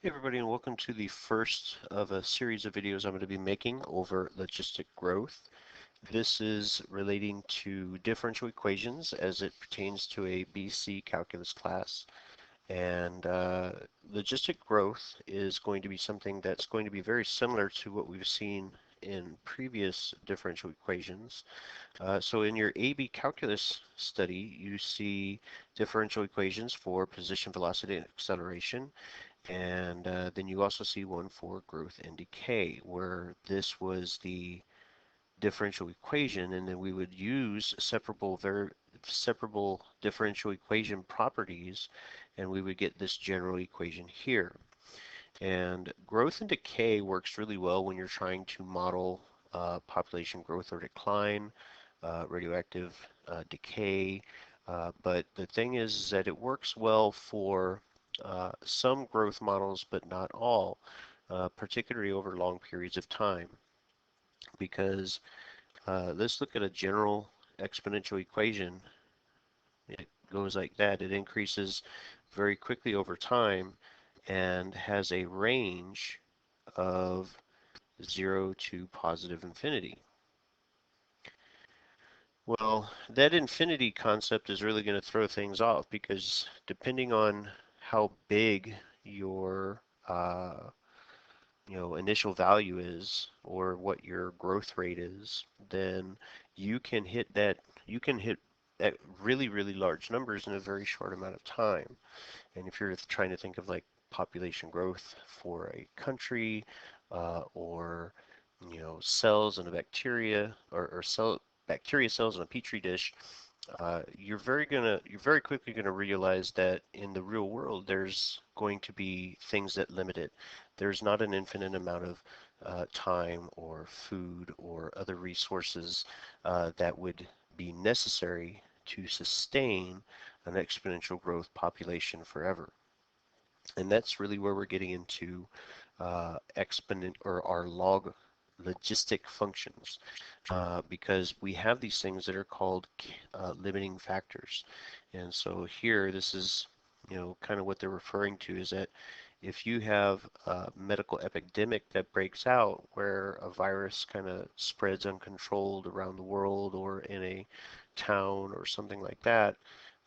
Hey everybody, and welcome to the first of a series of videos I'm going to be making over logistic growth. This is relating to differential equations as it pertains to a BC calculus class. And logistic growth is going to be something that's going to be very similar to what we've seen in previous differential equations. So in your AB calculus study, you see differential equations for position, velocity, and acceleration. And then you also see one for growth and decay, where this was the differential equation, and then we would use separable differential equation properties, and we would get this general equation here. And growth and decay works really well when you're trying to model population growth or decline, radioactive decay. But the thing is that it works well for some growth models, but not all, particularly over long periods of time. Because let's look at a general exponential equation. It goes like that. It increases very quickly over time and has a range of 0 to positive infinity. Well, that infinity concept is really going to throw things off because depending on how big your initial value is or what your growth rate is, then you can hit that you can hit at really large numbers in a very short amount of time. And if you're trying to think of like population growth for a country or cells in a bacteria or bacteria cells in a petri dish, you're very quickly gonna realize that in the real world there's going to be things that limit it. There's not an infinite amount of time or food or other resources that would be necessary to sustain an exponential growth population forever. And that's really where we're getting into exponent or our log logistic functions because we have these things that are called limiting factors. And so here, this is, kind of what they're referring to is that if you have a medical epidemic that breaks out where a virus kind of spreads uncontrolled around the world or in a town or something like that,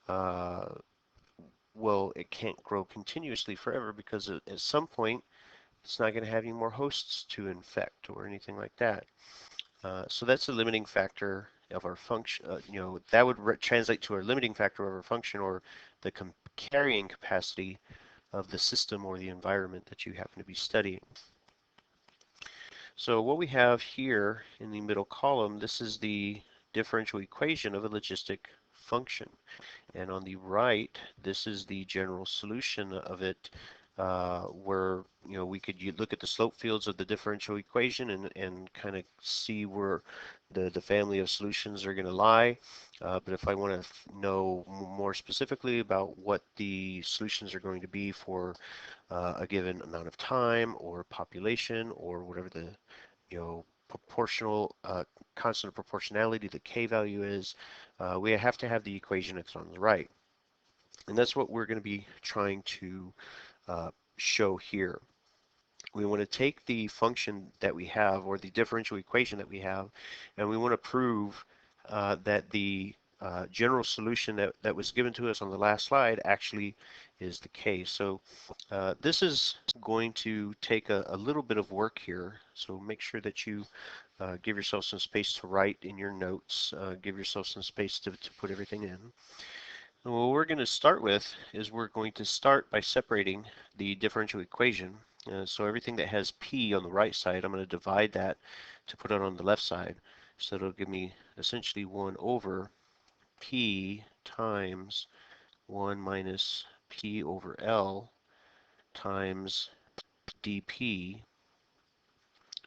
uh, well, it can't grow continuously forever because at some point it's not going to have any more hosts to infect or anything like that. So that's the limiting factor of our function. That would translate to our limiting factor of our function or the carrying capacity of the system or the environment that you happen to be studying. So what we have here in the middle column, this is the differential equation of a logistic function. And on the right, this is the general solution of it, where we could look at the slope fields of the differential equation and kind of see where the family of solutions are going to lie. But if I want to know more specifically about what the solutions are going to be for a given amount of time or population or whatever the proportional constant of proportionality, the k value is, we have to have the equation that's on the right. And that's what we're going to be trying to show here. We want to take the function that we have or the differential equation that we have, and we want to prove that the general solution that was given to us on the last slide actually is the case. So this is going to take a little bit of work here. So make sure that you give yourself some space to write in your notes, give yourself some space to put everything in. And what we're going to start with is we're going to start by separating the differential equation. So everything that has p on the right side, I'm going to divide that to put it on the left side. So it'll give me essentially 1 over p times 1 minus p over L times dp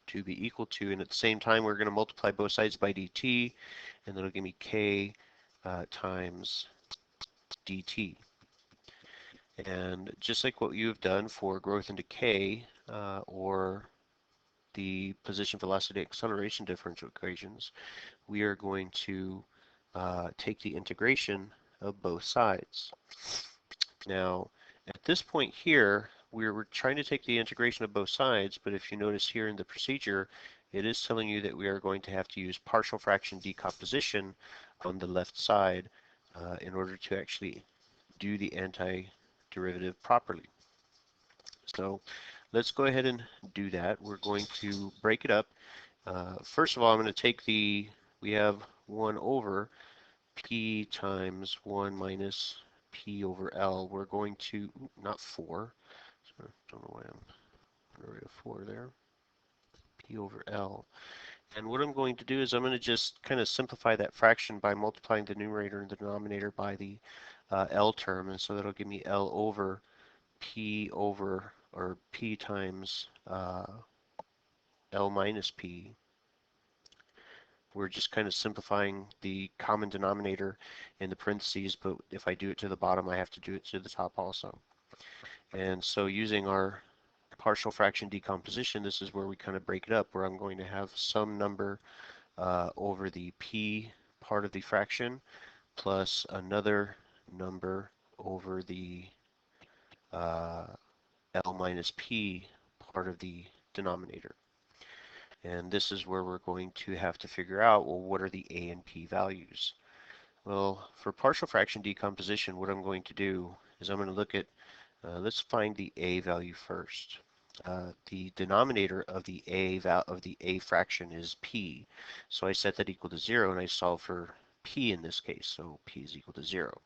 to be equal to, and at the same time we're going to multiply both sides by dt, and that'll give me k times dt. And just like what you've done for growth and decay or the position, velocity, acceleration differential equations, we are going to take the integration of both sides. Now, at this point here, we're trying to take the integration of both sides, but if you notice here in the procedure, it is telling you that we are going to have to use partial fraction decomposition on the left side in order to actually do the antiderivative properly. So let's go ahead and do that. We're going to break it up. First of all, I'm going to take we have 1 over p times 1 minus p over L. We're going to, not 4, so I don't know why I'm going to write a 4 there, p over L. And what I'm going to do is I'm going to just kind of simplify that fraction by multiplying the numerator and the denominator by the L term, and so that'll give me L over p over, or p times L minus p. We're just kind of simplifying the common denominator in the parentheses, but if I do it to the bottom, I have to do it to the top also. And so using our partial fraction decomposition, this is where we kind of break it up, where I'm going to have some number over the p part of the fraction plus another number over the uh, L minus p part of the denominator. And this is where we're going to have to figure out, well, what are the a and p values? Well, for partial fraction decomposition, what I'm going to do is I'm going to look at, let's find the a value first. The denominator of the a fraction is p, so I set that equal to 0, and I solve for p in this case, so p is equal to 0.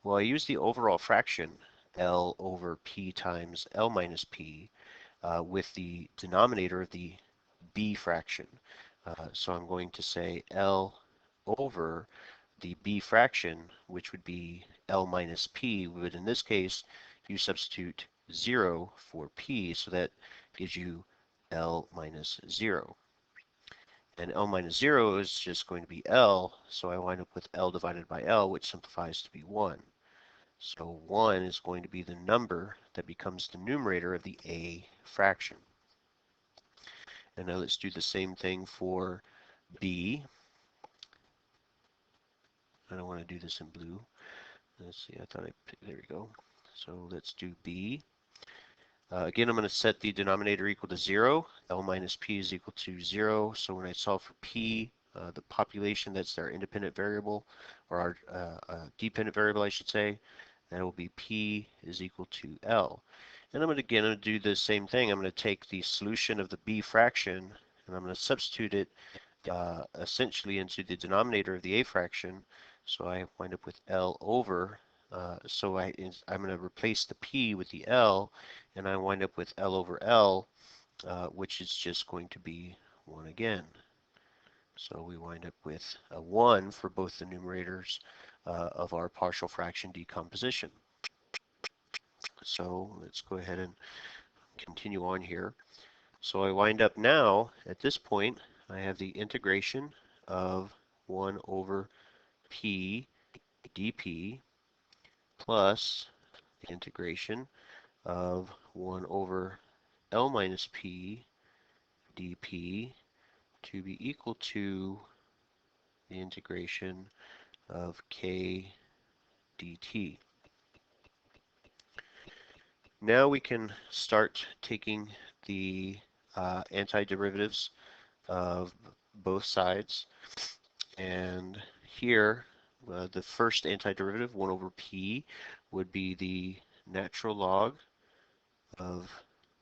Well, I use the overall fraction, L over p times L minus p, with the denominator of the b fraction. So I'm going to say L over the b fraction, which would be L minus p, but in this case, you substitute 0 for p, so that gives you L minus 0. And L minus 0 is just going to be L, so I wind up with L divided by L, which simplifies to be 1. So 1 is going to be the number that becomes the numerator of the a fraction. And now let's do the same thing for b. I don't want to do this in blue. Let's see, I thought I picked, there we go. So let's do b. Again, I'm going to set the denominator equal to 0. L minus p is equal to 0. So when I solve for p, the population, that's our independent variable, or our dependent variable, I should say, that will be p is equal to L. And I'm going to do the same thing. I'm going to take the solution of the b fraction, and I'm going to substitute it essentially into the denominator of the a fraction. So I wind up with L over, I'm going to replace the p with the L, and I wind up with L over L, which is just going to be 1 again. So we wind up with a 1 for both the numerators of our partial fraction decomposition. So let's go ahead and continue on here. So I wind up now, at this point, I have the integration of 1 over p dp plus the integration of 1 over L minus p dp to be equal to the integration of k dt. Now we can start taking the antiderivatives of both sides, and here the first antiderivative, 1 over p, would be the natural log of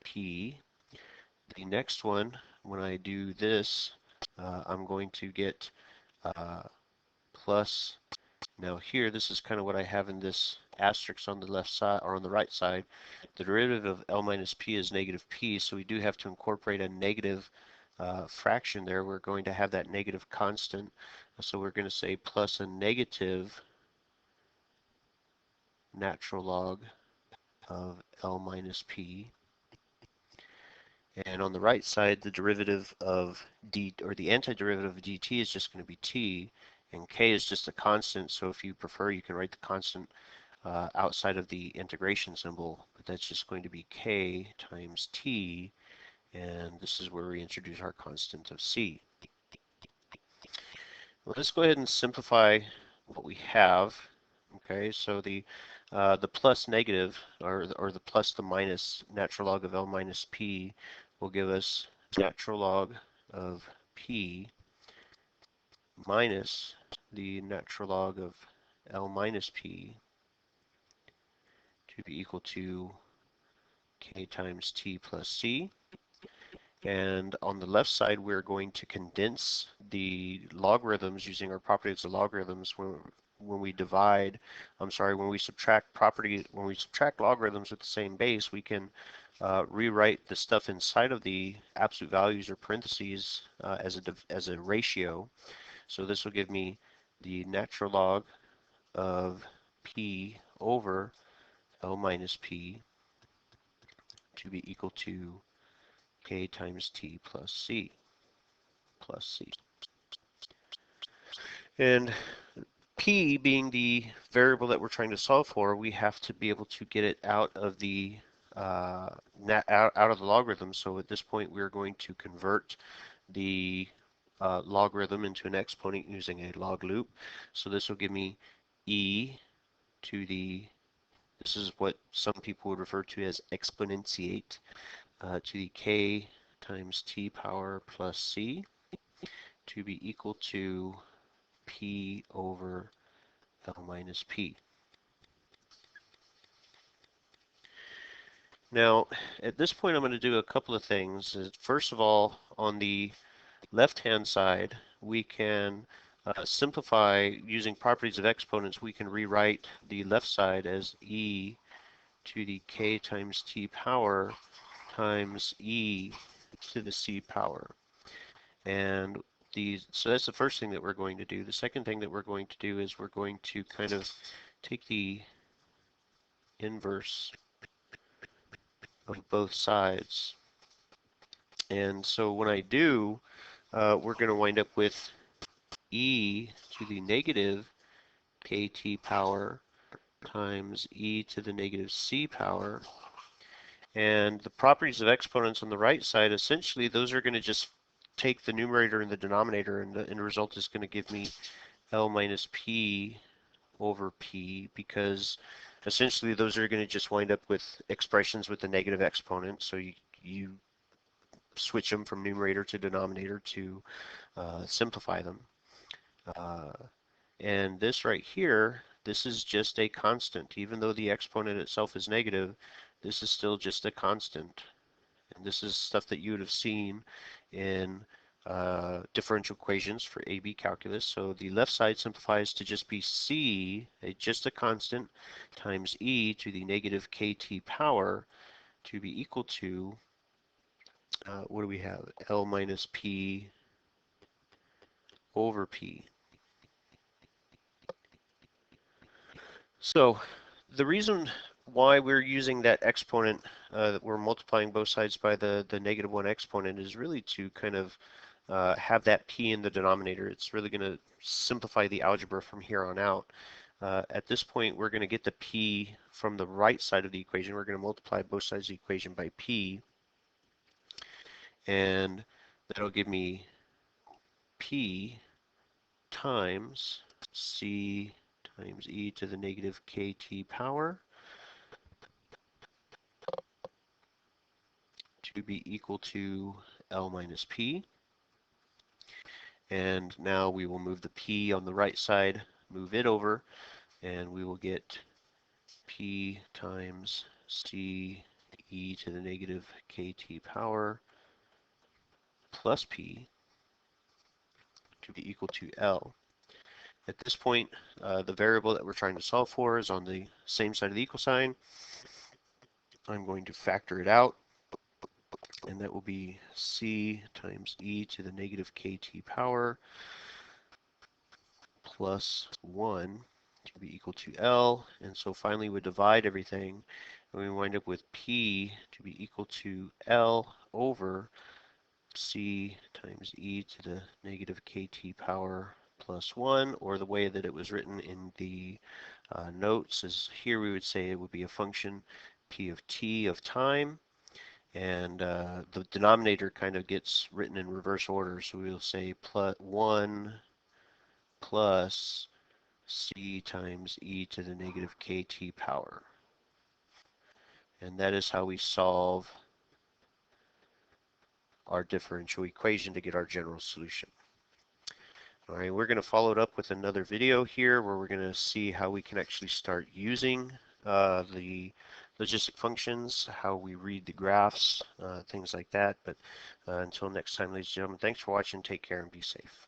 p. The next one, when I do this, I'm going to get plus, now here, this is kind of what I have in this asterisk on the left side, or on the right side. The derivative of L minus p is negative p, so we do have to incorporate a negative fraction there. We're going to have that negative constant, so we're going to say plus a negative natural log of L minus p. And on the right side, the derivative of d, or the antiderivative of dt, is just going to be t, and k is just a constant, so if you prefer, you can write the constant outside of the integration symbol, but that's just going to be k times t, and this is where we introduce our constant of c. Well, let's go ahead and simplify what we have. Okay, so the the plus negative, or the plus the minus natural log of L minus P will give us natural log of P minus the natural log of L minus P to be equal to K times T plus C. And on the left side, we're going to condense the logarithms using our properties of logarithms when we divide, when we subtract when we subtract logarithms with the same base, we can rewrite the stuff inside of the absolute values or parentheses as a ratio. So this will give me the natural log of P over L minus P to be equal to K times T plus C. And P being the variable that we're trying to solve for, we have to be able to get it out of the out of the logarithm. So at this point, we're going to convert the logarithm into an exponent using a log loop. So this will give me e to the, this is what some people would refer to as exponentiate, to the k times t power plus c to be equal to P over L minus P. Now, at this point, I'm going to do a couple of things. First of all, on the left-hand side, we can simplify using properties of exponents. We can rewrite the left side as e to the k times t power times e to the c power. And so that's the first thing that we're going to do. The second thing that we're going to do is we're going to kind of take the inverse of both sides. And so when I do, we're going to wind up with e to the negative kt power times e to the negative c power. And the properties of exponents on the right side, essentially, those are going to just take the numerator and the denominator, and the end result is going to give me L minus P over P, because essentially those are going to just wind up with expressions with the negative exponent. So you switch them from numerator to denominator to simplify them. Uh, and this right here, this is just a constant. Even though the exponent itself is negative, this is still just a constant. And this is stuff that you would have seen in differential equations for AB calculus. So the left side simplifies to just be C, just a constant, times e to the negative kt power to be equal to, what do we have? L minus P over P. So the reason why we're using that exponent, that we're multiplying both sides by the -1 exponent, is really to kind of have that p in the denominator. It's really going to simplify the algebra from here on out. At this point, we're going to get the p from the right side of the equation. We're going to multiply both sides of the equation by p, and that'll give me p times c times e to the negative kt power to be equal to L minus P. And now we will move the P on the right side, move it over, and we will get P times C e to the negative kt power plus P to be equal to L. At this point, the variable that we're trying to solve for is on the same side of the equal sign. I'm going to factor it out, and that will be C times e to the negative kt power plus 1 to be equal to L. And so finally we divide everything, and we wind up with P to be equal to L over C times e to the negative kt power plus 1, or the way that it was written in the notes is here we would say it would be a function P of t of time, and the denominator kind of gets written in reverse order, so we'll say plus 1 plus c times e to the negative kt power. And that is how we solve our differential equation to get our general solution. All right, we're going to follow it up with another video here where we're going to see how we can actually start using the logistic functions, how we read the graphs, things like that. But until next time, ladies and gentlemen, thanks for watching. Take care and be safe.